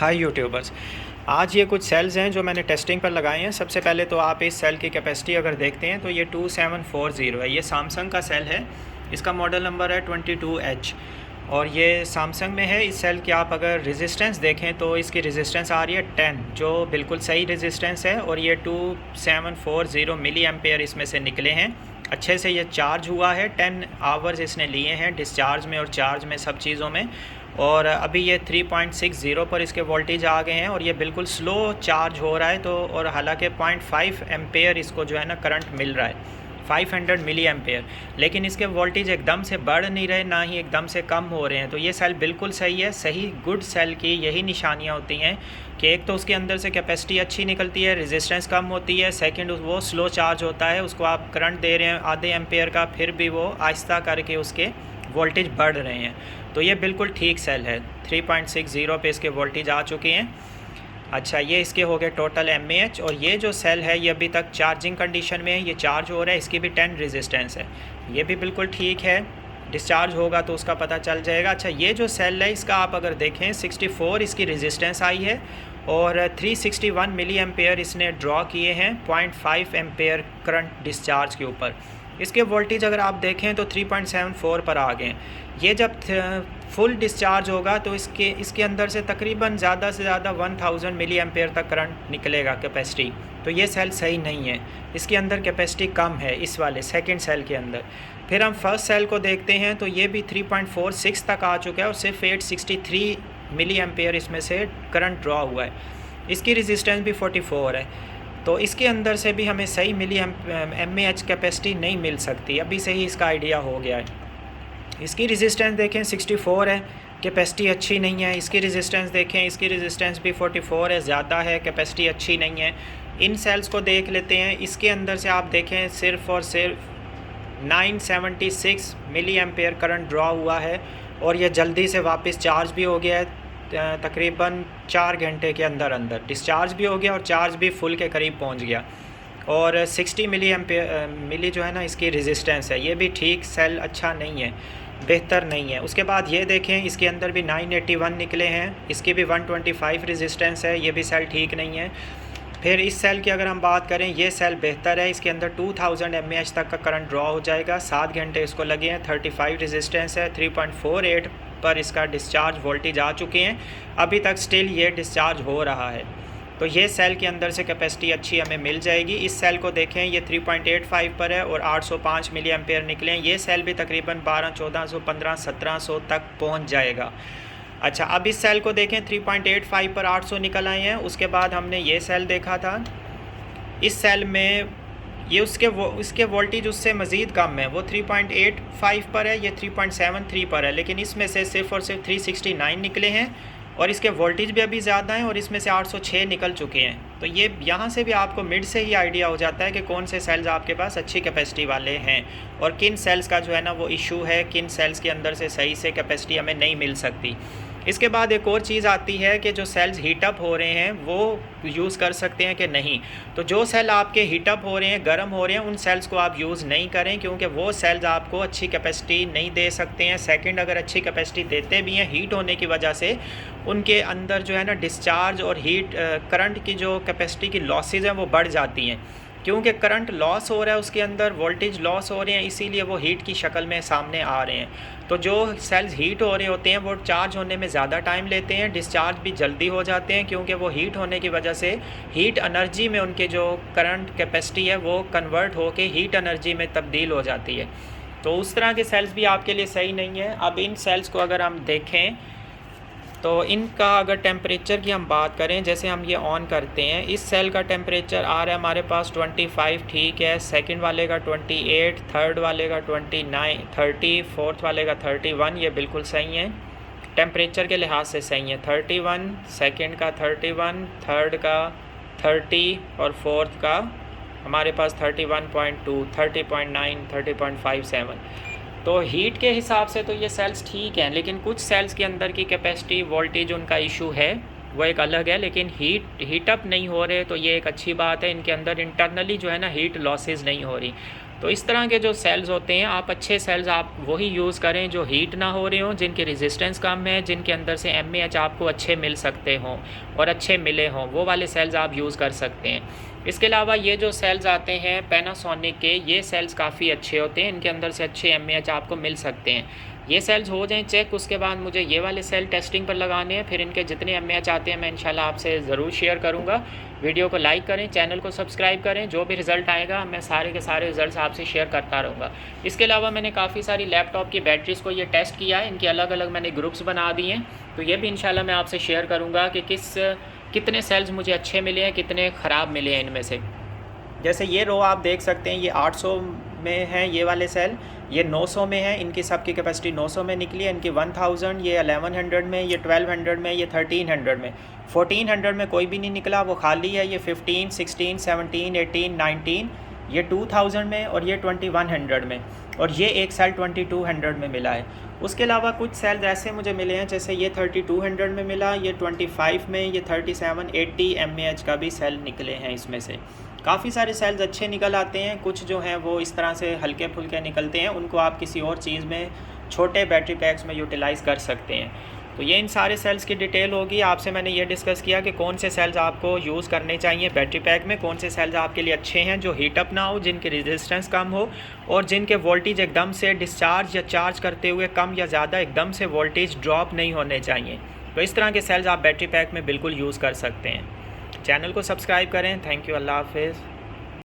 हाय YouTubers. आज ये कुछ सेल्स हैं जो मैंने टेस्टिंग पर लगाए हैं। सबसे पहले तो आप इस सेल की कैपेसिटी अगर देखते हैं तो ये 2740 है। ये सैमसंग का सेल है, इसका मॉडल नंबर है 22H और ये सैमसंग में है। इस सेल की आप अगर रेजिस्टेंस देखें तो इसकी रेजिस्टेंस आ रही है 10, जो बिल्कुल सही रेजिस्टेंस है। और ये 2740 मिली एम्पेयर इसमें से निकले हैं। अच्छे से ये चार्ज हुआ है, 10 आवर्स इसने लिए हैं डिस्चार्ज में और चार्ज में, सब चीज़ों में। और अभी ये 3.60 पर इसके वोल्टेज आ गए हैं और ये बिल्कुल स्लो चार्ज हो रहा है। तो और हालांकि 0.5 एम्पेयर इसको जो है ना करंट मिल रहा है, 500 मिली एम्पेयर, लेकिन इसके वोल्टेज एकदम से बढ़ नहीं रहे, ना ही एकदम से कम हो रहे हैं। तो ये सेल बिल्कुल सही है। सही गुड सेल की यही निशानियाँ होती हैं कि एक तो उसके अंदर से कैपेसिटी अच्छी निकलती है, रेजिस्टेंस कम होती है, सेकंड वो स्लो चार्ज होता है। उसको आप करंट दे रहे हैं आधे एम्पेयर का, फिर भी वो आहिस्ता करके उसके वोल्टेज बढ़ रहे हैं। तो ये बिल्कुल ठीक सेल है। 3.60 पे इसके वोल्टेज आ चुके हैं। अच्छा, ये इसके हो गए टोटल mAh। और ये जो सेल है ये अभी तक चार्जिंग कंडीशन में है, ये चार्ज हो रहा है। इसकी भी 10 रेजिस्टेंस है, ये भी बिल्कुल ठीक है। डिस्चार्ज होगा तो उसका पता चल जाएगा। अच्छा, ये जो सेल है इसका आप अगर देखें 64 इसकी रेजिस्टेंस आई है और 361 मिली एम्पेयर इसने ड्रॉ किए हैं 0.5 एम्पेयर करंट डिस्चार्ज के ऊपर। इसके वोल्टेज अगर आप देखें तो 3.74 पर आ गए। ये जब फुल डिस्चार्ज होगा तो इसके अंदर से तकरीबन ज़्यादा से ज़्यादा 1000 मिली एम्पेयर तक करंट निकलेगा कैपेसिटी। तो ये सेल सही नहीं है, इसके अंदर कैपेसिटी कम है इस वाले सेकंड सेल के अंदर। फिर हम फर्स्ट सेल को देखते हैं तो ये भी 3.46 तक आ चुका है और सिर्फ 863 मिली एम्पेयर इसमें से करंट ड्रॉ हुआ है। इसकी रेजिस्टेंस भी 44 है। तो इसके अंदर से भी हमें सही मिली mAh कैपेसिटी नहीं मिल सकती। अभी से ही इसका आइडिया हो गया है। इसकी रेजिस्टेंस देखें 64 है, कैपेसिटी अच्छी नहीं है। इसकी रेजिस्टेंस देखें, इसकी रेजिस्टेंस भी 44 है, ज़्यादा है, कैपेसिटी अच्छी नहीं है। इन सेल्स को देख लेते हैं। इसके अंदर से आप देखें सिर्फ और सिर्फ 976 मिली एम्पेयर करंट ड्रॉ हुआ है और यह जल्दी से वापस चार्ज भी हो गया है। तकरीबन 4 घंटे के अंदर अंदर डिस्चार्ज भी हो गया और चार्ज भी फुल के करीब पहुंच गया। और 60 मिली जो है ना इसकी रेजिस्टेंस है। ये भी ठीक सेल अच्छा नहीं है, बेहतर नहीं है। उसके बाद ये देखें, इसके अंदर भी 981 निकले हैं, इसकी भी 125 रेजिस्टेंस है, ये भी सेल ठीक नहीं है। फिर इस सेल की अगर हम बात करें, ये सेल बेहतर है। इसके अंदर 2000 mAh तक का करंट ड्रॉ हो जाएगा, 7 घंटे इसको लगे हैं, 35 रेजिस्टेंस है, 3.48 पर इसका डिस्चार्ज वोल्टेज आ चुके हैं। अभी तक स्टिल ये डिस्चार्ज हो रहा है। तो ये सेल के अंदर से कैपेसिटी अच्छी हमें मिल जाएगी। इस सेल को देखें, ये 3.85 पर है और 805 मिली एम्पेयर निकले हैं। ये सेल भी तकरीबन 1200, 1400, 1500, 1700 तक पहुंच जाएगा। अच्छा, अब इस सेल को देखें, 3.85 पर 800 निकल आए हैं। उसके बाद हमने ये सेल देखा था, इस सेल में ये इसके वोल्टेज उससे मज़ीद कम है। वो 3.85 पर है, ये 3.73 पर है, लेकिन इसमें से सिर्फ और सिर्फ 369 निकले हैं और इसके वोल्टेज भी अभी ज़्यादा हैं और इसमें से 806 निकल चुके हैं। तो ये यहाँ से भी आपको मिड से ही आइडिया हो जाता है कि कौन से सेल्स आपके पास अच्छी कैपेसिटी वाले हैं और किन सेल्स का जो है ना वो इशू है, किन सेल्स के अंदर से सही से कैपेसिटी हमें नहीं मिल सकती। इसके बाद एक और चीज़ आती है कि जो सेल्स हीटअप हो रहे हैं वो यूज़ कर सकते हैं कि नहीं। तो जो सेल आपके हीटअप हो रहे हैं, गर्म हो रहे हैं, उन सेल्स को आप यूज़ नहीं करें, क्योंकि वो सेल्स आपको अच्छी कैपेसिटी नहीं दे सकते हैं। सेकंड, अगर अच्छी कैपेसिटी देते भी हैं, हीट होने की वजह से उनके अंदर जो है ना डिस्चार्ज और हीट करंट की जो कैपेसिटी की लॉसेज हैं वो बढ़ जाती हैं। क्योंकि करंट लॉस हो रहा है, उसके अंदर वोल्टेज लॉस हो रहे हैं, इसीलिए वो हीट की शक्ल में सामने आ रहे हैं। तो जो सेल्स हीट हो रहे होते हैं वो चार्ज होने में ज़्यादा टाइम लेते हैं, डिस्चार्ज भी जल्दी हो जाते हैं, क्योंकि वो हीट होने की वजह से हीट एनर्जी में उनके जो करंट कैपेसिटी है वो कन्वर्ट होके हीट एनर्जी में तब्दील हो जाती है। तो उस तरह के सेल्स भी आपके लिए सही नहीं है। अब इन सेल्स को अगर हम देखें तो इनका अगर टेम्परेचर की हम बात करें, जैसे हम ये ऑन करते हैं, इस सेल का टेम्परेचर आ रहा है हमारे पास 25, ठीक है। सेकंड वाले का 28, थर्ड वाले का 29, 30, फोर्थ वाले का 31, ये बिल्कुल सही है, टेम्परेचर के लिहाज से सही है। 31, सेकंड का 31, थर्ड का 30 और फोर्थ का हमारे पास 31.2, 30.9, 30.57। तो हीट के हिसाब से तो ये सेल्स ठीक हैं, लेकिन कुछ सेल्स के अंदर की कैपेसिटी वोल्टेज उनका इशू है, वो एक अलग है। लेकिन हीटअप नहीं हो रहे तो ये एक अच्छी बात है। इनके अंदर इंटरनली जो है ना हीट लॉसेस नहीं हो रही। तो इस तरह के जो सेल्स होते हैं, आप अच्छे सेल्स आप वही यूज़ करें जो हीट ना हो रहे हों, जिनकी रेजिस्टेंस कम है, जिनके अंदर से mAh आपको अच्छे मिल सकते हों और अच्छे मिले हों, वो वाले सेल्स आप यूज़ कर सकते हैं। इसके अलावा ये जो सेल्स आते हैं पैनासोनिक के, ये सेल्स काफ़ी अच्छे होते हैं, इनके अंदर से अच्छे mAh आपको मिल सकते हैं। ये सेल्स हो जाएं चेक, उसके बाद मुझे ये वाले सेल टेस्टिंग पर लगाने हैं, फिर इनके जितने mAh आते हैं मैं इंशाल्लाह आपसे ज़रूर शेयर करूँगा। वीडियो को लाइक करें, चैनल को सब्सक्राइब करें, जो भी रिज़ल्ट आएगा मैं सारे के सारे रिज़ल्ट्स आपसे शेयर करता रहूँगा। इसके अलावा मैंने काफ़ी सारी लैपटॉप की बैटरीज़ को ये टेस्ट किया है, इनके अलग अलग मैंने ग्रुप्स बना दिए हैं, तो ये भी इंशाल्लाह मैं आपसे शेयर करूँगा कि कितने सेल्स मुझे अच्छे मिले हैं, कितने ख़राब मिले हैं इनमें से। जैसे ये रो आप देख सकते हैं, ये 800 में है ये वाले सेल, ये 900 में है, इनकी सबकी कैपेसिटी 900 में निकली है, इनकी 1000, ये 1100 में, ये 1200 में, ये 1300 में। 1400 में कोई भी नहीं निकला, वो खाली है। ये 15, 16, 17, 18, 19, ये 2000 में और ये 2100 में, और ये एक सेल 2200 में मिला है। उसके अलावा कुछ सेल्स ऐसे मुझे मिले हैं, जैसे ये 3200 में मिला, ये 25 में, ये 37, 80 mAh का भी सेल निकले हैं। इसमें से काफ़ी सारे सेल्स अच्छे निकल आते हैं, कुछ जो हैं वो इस तरह से हल्के फुल्के निकलते हैं, उनको आप किसी और चीज़ में छोटे बैटरी पैक्स में यूटिलाइज़ कर सकते हैं। तो ये इन सारे सेल्स की डिटेल होगी। आपसे मैंने ये डिस्कस किया कि कौन से सेल्स आपको यूज़ करने चाहिए बैटरी पैक में, कौन से सेल्स आपके लिए अच्छे हैं जो हीटअप ना हो, जिनकी रेजिस्टेंस कम हो और जिनके वोल्टेज एकदम से डिस्चार्ज या चार्ज करते हुए कम या ज़्यादा एकदम से वोल्टेज ड्रॉप नहीं होने चाहिए। तो इस तरह के सेल्स आप बैटरी पैक में बिल्कुल यूज़ कर सकते हैं। चैनल को सब्सक्राइब करें। Thank you. अल्लाह हाफ़िज़।